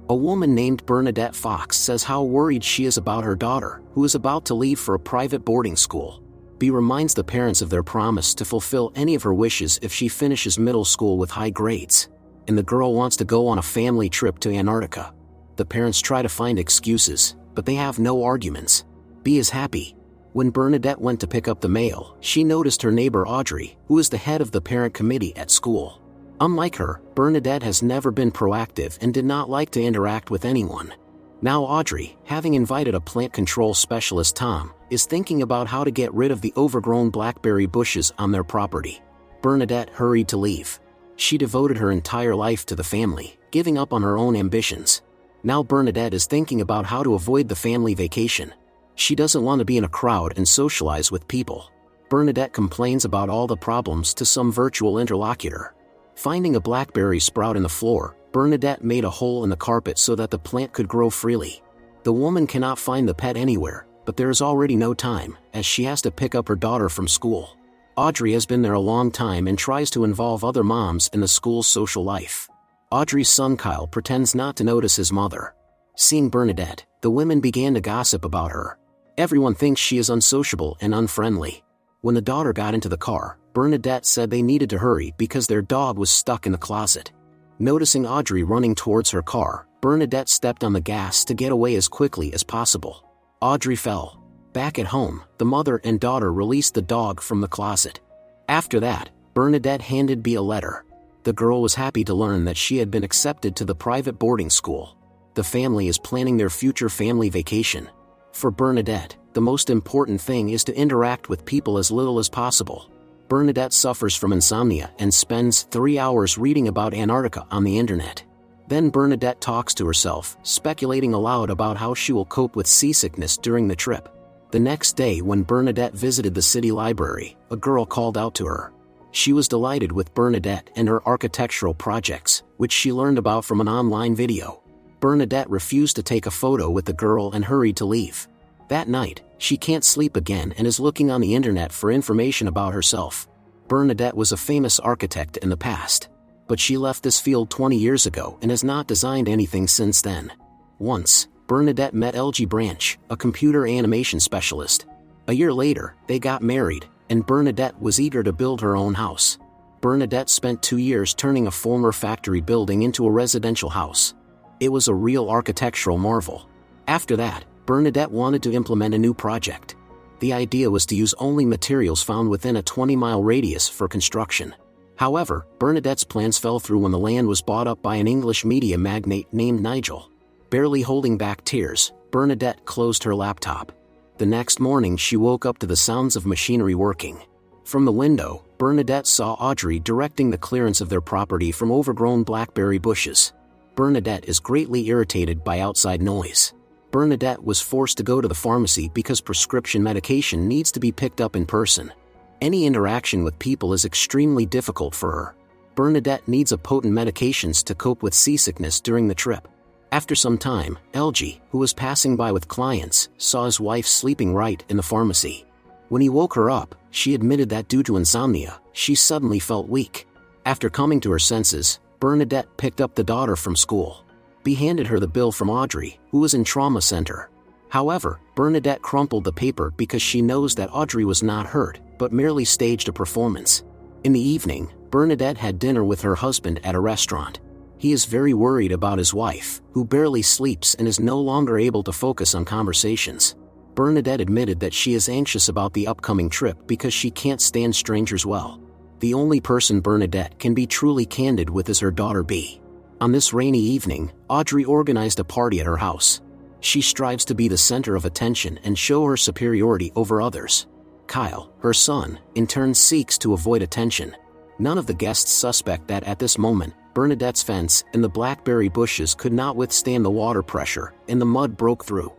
A woman named Bernadette Fox says how worried she is about her daughter, who is about to leave for a private boarding school. Bea reminds the parents of their promise to fulfill any of her wishes if she finishes middle school with high grades. And the girl wants to go on a family trip to Antarctica. The parents try to find excuses, but they have no arguments. Bea is happy. When Bernadette went to pick up the mail, she noticed her neighbor Audrey, who is the head of the parent committee at school. Unlike her, Bernadette has never been proactive and did not like to interact with anyone. Now Audrey, having invited a plant control specialist Tom, is thinking about how to get rid of the overgrown blackberry bushes on their property. Bernadette hurried to leave. She devoted her entire life to the family, giving up on her own ambitions. Now Bernadette is thinking about how to avoid the family vacation. She doesn't want to be in a crowd and socialize with people. Bernadette complains about all the problems to some virtual interlocutor. Finding a blackberry sprout in the floor, Bernadette made a hole in the carpet so that the plant could grow freely. The woman cannot find the pet anywhere, but there is already no time, as she has to pick up her daughter from school. Audrey has been there a long time and tries to involve other moms in the school's social life. Audrey's son Kyle pretends not to notice his mother. Seeing Bernadette, the women began to gossip about her. Everyone thinks she is unsociable and unfriendly. When the daughter got into the car, Bernadette said they needed to hurry because their dog was stuck in the closet. Noticing Audrey running towards her car, Bernadette stepped on the gas to get away as quickly as possible. Audrey fell. Back at home, the mother and daughter released the dog from the closet. After that, Bernadette handed Bea a letter. The girl was happy to learn that she had been accepted to the private boarding school. The family is planning their future family vacation. For Bernadette, the most important thing is to interact with people as little as possible. Bernadette suffers from insomnia and spends 3 hours reading about Antarctica on the internet. Then Bernadette talks to herself, speculating aloud about how she will cope with seasickness during the trip. The next day when Bernadette visited the city library, a girl called out to her. She was delighted with Bernadette and her architectural projects, which she learned about from an online video. Bernadette refused to take a photo with the girl and hurried to leave. That night, she can't sleep again and is looking on the internet for information about herself. Bernadette was a famous architect in the past. But she left this field 20 years ago and has not designed anything since then. Once, Bernadette met LG Branch, a computer animation specialist. A year later, they got married, and Bernadette was eager to build her own house. Bernadette spent 2 years turning a former factory building into a residential house. It was a real architectural marvel. After that, Bernadette wanted to implement a new project. The idea was to use only materials found within a 20-mile radius for construction. However, Bernadette's plans fell through when the land was bought up by an English media magnate named Nigel. Barely holding back tears, Bernadette closed her laptop. The next morning she woke up to the sounds of machinery working. From the window, Bernadette saw Audrey directing the clearance of their property from overgrown blackberry bushes. Bernadette is greatly irritated by outside noise. Bernadette was forced to go to the pharmacy because prescription medication needs to be picked up in person. Any interaction with people is extremely difficult for her. Bernadette needs a potent medications to cope with seasickness during the trip. After some time, LG, who was passing by with clients, saw his wife sleeping right in the pharmacy. When he woke her up, she admitted that due to insomnia, she suddenly felt weak. After coming to her senses, Bernadette picked up the daughter from school. Bea handed her the bill from Audrey, who was in trauma center. However, Bernadette crumpled the paper because she knows that Audrey was not hurt, but merely staged a performance. In the evening, Bernadette had dinner with her husband at a restaurant. He is very worried about his wife, who barely sleeps and is no longer able to focus on conversations. Bernadette admitted that she is anxious about the upcoming trip because she can't stand strangers well. The only person Bernadette can be truly candid with is her daughter Bea. On this rainy evening, Audrey organized a party at her house. She strives to be the center of attention and show her superiority over others. Kyle, her son, in turn seeks to avoid attention. None of the guests suspect that at this moment, Bernadette's fence and the blackberry bushes could not withstand the water pressure, and the mud broke through.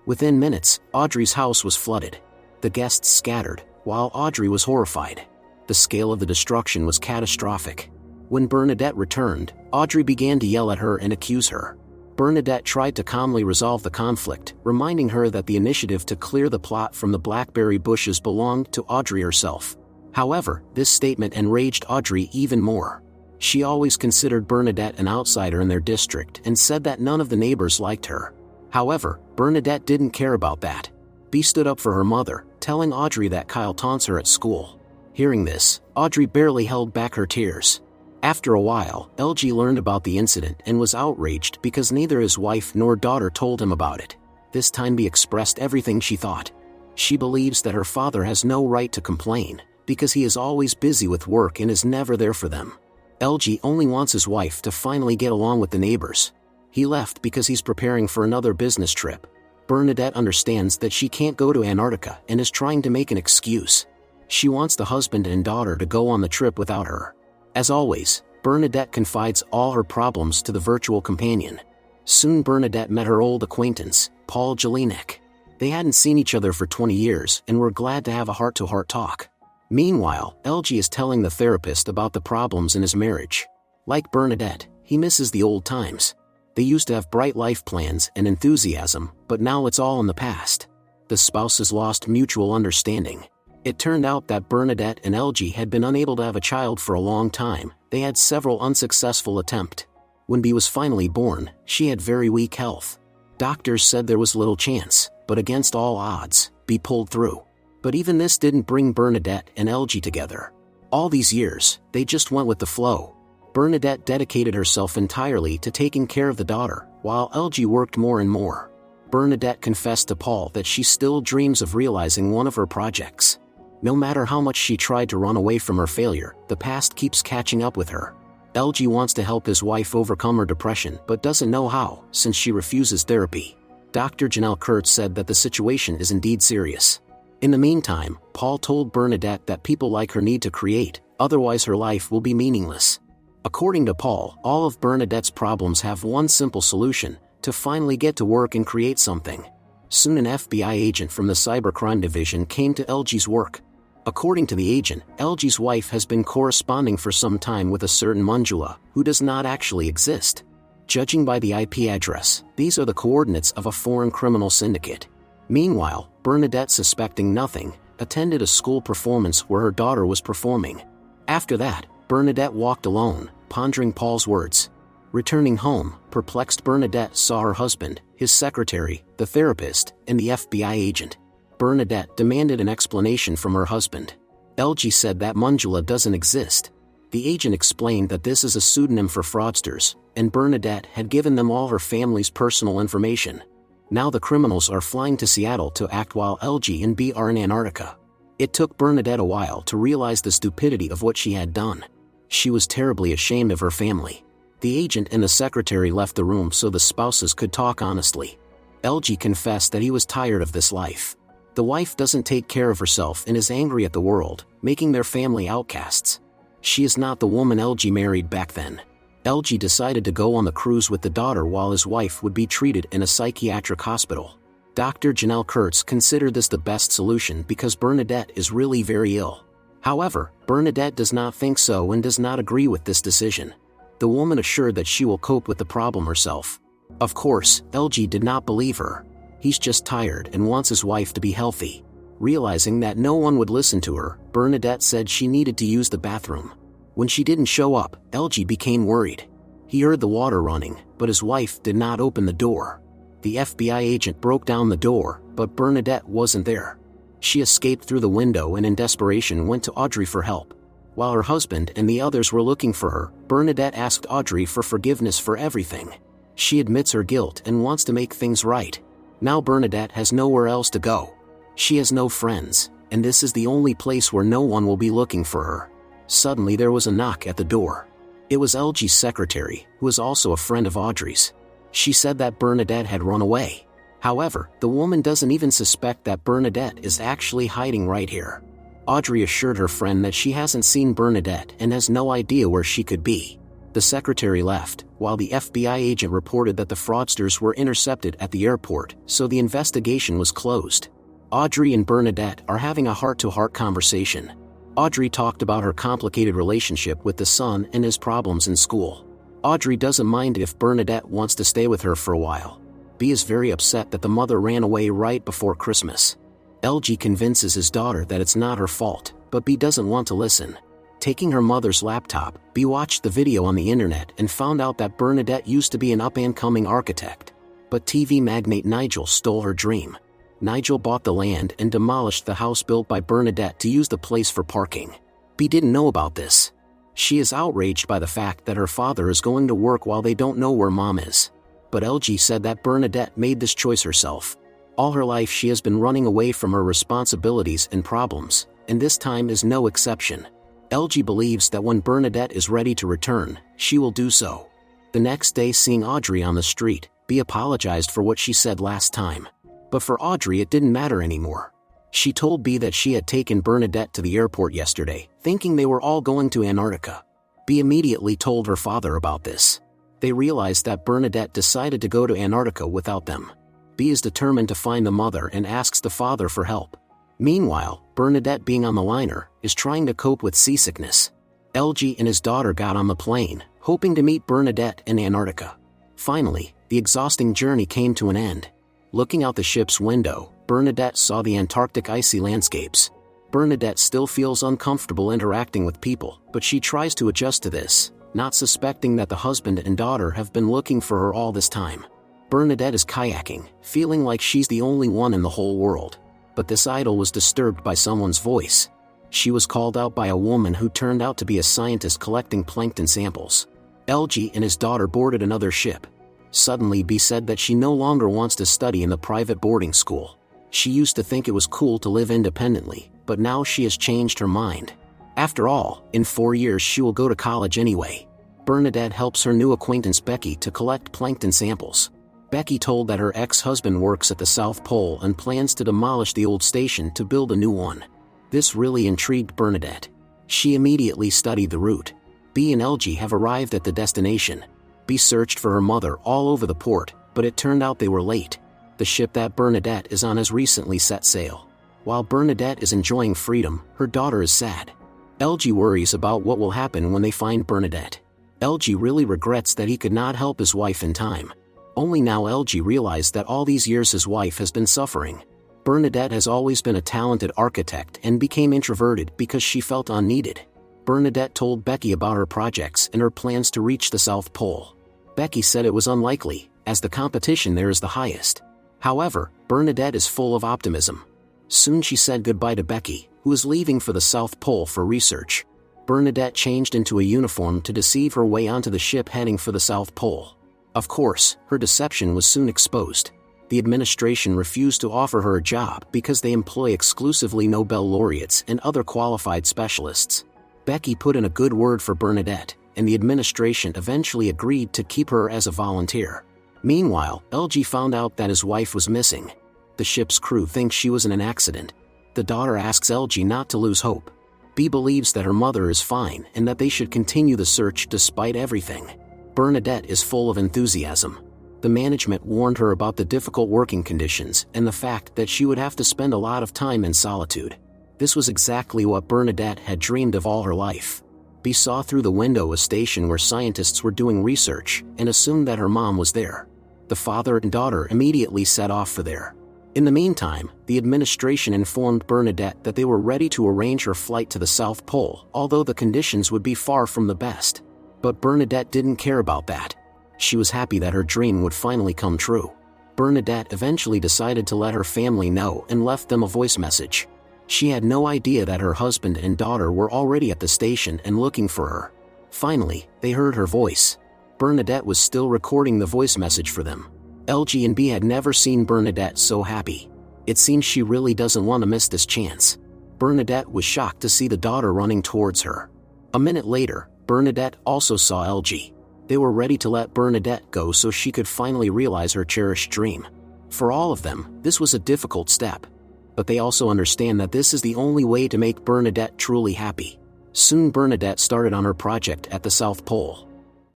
Within minutes, Audrey's house was flooded. The guests scattered, while Audrey was horrified. The scale of the destruction was catastrophic. When Bernadette returned, Audrey began to yell at her and accuse her. Bernadette tried to calmly resolve the conflict, reminding her that the initiative to clear the plot from the blackberry bushes belonged to Audrey herself. However, this statement enraged Audrey even more. She always considered Bernadette an outsider in their district and said that none of the neighbors liked her. However, Bernadette didn't care about that. Bea stood up for her mother, telling Audrey that Kyle taunts her at school. Hearing this, Audrey barely held back her tears. After a while, LG learned about the incident and was outraged because neither his wife nor daughter told him about it. This time Bea expressed everything she thought. She believes that her father has no right to complain, because he is always busy with work and is never there for them. LG only wants his wife to finally get along with the neighbors. He left because he's preparing for another business trip. Bernadette understands that she can't go to Antarctica and is trying to make an excuse. She wants the husband and daughter to go on the trip without her. As always, Bernadette confides all her problems to the virtual companion. Soon Bernadette met her old acquaintance, Paul Jelinek. They hadn't seen each other for 20 years and were glad to have a heart-to-heart talk. Meanwhile, LG is telling the therapist about the problems in his marriage. Like Bernadette, he misses the old times. They used to have bright life plans and enthusiasm, but now it's all in the past. The spouses lost mutual understanding. It turned out that Bernadette and LG had been unable to have a child for a long time. They had several unsuccessful attempts. When Bea was finally born, she had very weak health. Doctors said there was little chance, but against all odds, Bea pulled through. But even this didn't bring Bernadette and LG together. All these years, they just went with the flow. Bernadette dedicated herself entirely to taking care of the daughter, while LG worked more and more. Bernadette confessed to Paul that she still dreams of realizing one of her projects. No matter how much she tried to run away from her failure, the past keeps catching up with her. LG wants to help his wife overcome her depression but doesn't know how, since she refuses therapy. Dr. Janelle Kurtz said that the situation is indeed serious. In the meantime, Paul told Bernadette that people like her need to create, otherwise her life will be meaningless. According to Paul, all of Bernadette's problems have one simple solution: to finally get to work and create something. Soon an FBI agent from the cybercrime division came to LG's work. According to the agent, LG's wife has been corresponding for some time with a certain Manjula, who does not actually exist. Judging by the IP address, these are the coordinates of a foreign criminal syndicate. Meanwhile, Bernadette, suspecting nothing, attended a school performance where her daughter was performing. After that, Bernadette walked alone, pondering Paul's words. Returning home, perplexed, Bernadette saw her husband, his secretary, the therapist, and the FBI agent. Bernadette demanded an explanation from her husband. LG said that Manjula doesn't exist. The agent explained that this is a pseudonym for fraudsters, and Bernadette had given them all her family's personal information. Now the criminals are flying to Seattle to act while LG and Bea are in Antarctica. It took Bernadette a while to realize the stupidity of what she had done. She was terribly ashamed of her family. The agent and the secretary left the room so the spouses could talk honestly. LG confessed that he was tired of this life. The wife doesn't take care of herself and is angry at the world, making their family outcasts. She is not the woman LG married back then. LG decided to go on the cruise with the daughter while his wife would be treated in a psychiatric hospital. Dr. Janelle Kurtz considered this the best solution because Bernadette is really very ill. However, Bernadette does not think so and does not agree with this decision. The woman assured that she will cope with the problem herself. Of course, LG did not believe her. He's just tired and wants his wife to be healthy. Realizing that no one would listen to her, Bernadette said she needed to use the bathroom. When she didn't show up, LG became worried. He heard the water running, but his wife did not open the door. The FBI agent broke down the door, but Bernadette wasn't there. She escaped through the window and in desperation went to Audrey for help. While her husband and the others were looking for her, Bernadette asked Audrey for forgiveness for everything. She admits her guilt and wants to make things right. Now Bernadette has nowhere else to go. She has no friends, and this is the only place where no one will be looking for her. Suddenly there was a knock at the door. It was LG's secretary, who was also a friend of Audrey's. She said that Bernadette had run away. However, the woman doesn't even suspect that Bernadette is actually hiding right here. Audrey assured her friend that she hasn't seen Bernadette and has no idea where she could be. The secretary left, while the FBI agent reported that the fraudsters were intercepted at the airport, so the investigation was closed. Audrey and Bernadette are having a heart-to-heart conversation. Audrey talked about her complicated relationship with the son and his problems in school. Audrey doesn't mind if Bernadette wants to stay with her for a while. Bea is very upset that the mother ran away right before Christmas. LG convinces his daughter that it's not her fault, but Bea doesn't want to listen. Taking her mother's laptop, Bea watched the video on the internet and found out that Bernadette used to be an up-and-coming architect. But TV magnate Nigel stole her dream. Nigel bought the land and demolished the house built by Bernadette to use the place for parking. Bea didn't know about this. She is outraged by the fact that her father is going to work while they don't know where mom is. But LG said that Bernadette made this choice herself. All her life she has been running away from her responsibilities and problems, and this time is no exception. LG believes that when Bernadette is ready to return, she will do so. The next day, seeing Audrey on the street, Bea apologized for what she said last time. But for Audrey it didn't matter anymore. She told Bea that she had taken Bernadette to the airport yesterday, thinking they were all going to Antarctica. Bea immediately told her father about this. They realized that Bernadette decided to go to Antarctica without them. Bea is determined to find the mother and asks the father for help. Meanwhile, Bernadette, being on the liner, is trying to cope with seasickness. LG and his daughter got on the plane, hoping to meet Bernadette in Antarctica. Finally, the exhausting journey came to an end. Looking out the ship's window, Bernadette saw the Antarctic icy landscapes. Bernadette still feels uncomfortable interacting with people, but she tries to adjust to this, not suspecting that the husband and daughter have been looking for her all this time. Bernadette is kayaking, feeling like she's the only one in the whole world. But this idyll was disturbed by someone's voice. She was called out by a woman who turned out to be a scientist collecting plankton samples. LG and his daughter boarded another ship. Suddenly Bea said that she no longer wants to study in the private boarding school. She used to think it was cool to live independently, but now she has changed her mind. After all, in 4 years she will go to college anyway. Bernadette helps her new acquaintance Becky to collect plankton samples. Becky told that her ex-husband works at the South Pole and plans to demolish the old station to build a new one. This really intrigued Bernadette. She immediately studied the route. Bea and LG have arrived at the destination. Bea searched for her mother all over the port, but it turned out they were late. The ship that Bernadette is on has recently set sail. While Bernadette is enjoying freedom, her daughter is sad. LG worries about what will happen when they find Bernadette. LG really regrets that he could not help his wife in time. Only now LG realized that all these years his wife has been suffering. Bernadette has always been a talented architect and became introverted because she felt unneeded. Bernadette told Becky about her projects and her plans to reach the South Pole. Becky said it was unlikely, as the competition there is the highest. However, Bernadette is full of optimism. Soon she said goodbye to Becky, who is leaving for the South Pole for research. Bernadette changed into a uniform to deceive her way onto the ship heading for the South Pole. Of course, her deception was soon exposed. The administration refused to offer her a job because they employ exclusively Nobel laureates and other qualified specialists. Becky put in a good word for Bernadette, and the administration eventually agreed to keep her as a volunteer. Meanwhile, LG found out that his wife was missing. The ship's crew thinks she was in an accident. The daughter asks LG not to lose hope. Bea believes that her mother is fine and that they should continue the search despite everything. Bernadette is full of enthusiasm. The management warned her about the difficult working conditions and the fact that she would have to spend a lot of time in solitude. This was exactly what Bernadette had dreamed of all her life. Bea saw through the window a station where scientists were doing research and assumed that her mom was there. The father and daughter immediately set off for there. In the meantime, the administration informed Bernadette that they were ready to arrange her flight to the South Pole, although the conditions would be far from the best. But Bernadette didn't care about that. She was happy that her dream would finally come true. Bernadette eventually decided to let her family know and left them a voice message. She had no idea that her husband and daughter were already at the station and looking for her. Finally, they heard her voice. Bernadette was still recording the voice message for them. LG and Bea had never seen Bernadette so happy. It seems she really doesn't want to miss this chance. Bernadette was shocked to see the daughter running towards her. A minute later, Bernadette also saw LG. They were ready to let Bernadette go so she could finally realize her cherished dream. For all of them, this was a difficult step. But they also understand that this is the only way to make Bernadette truly happy. Soon Bernadette started on her project at the South Pole.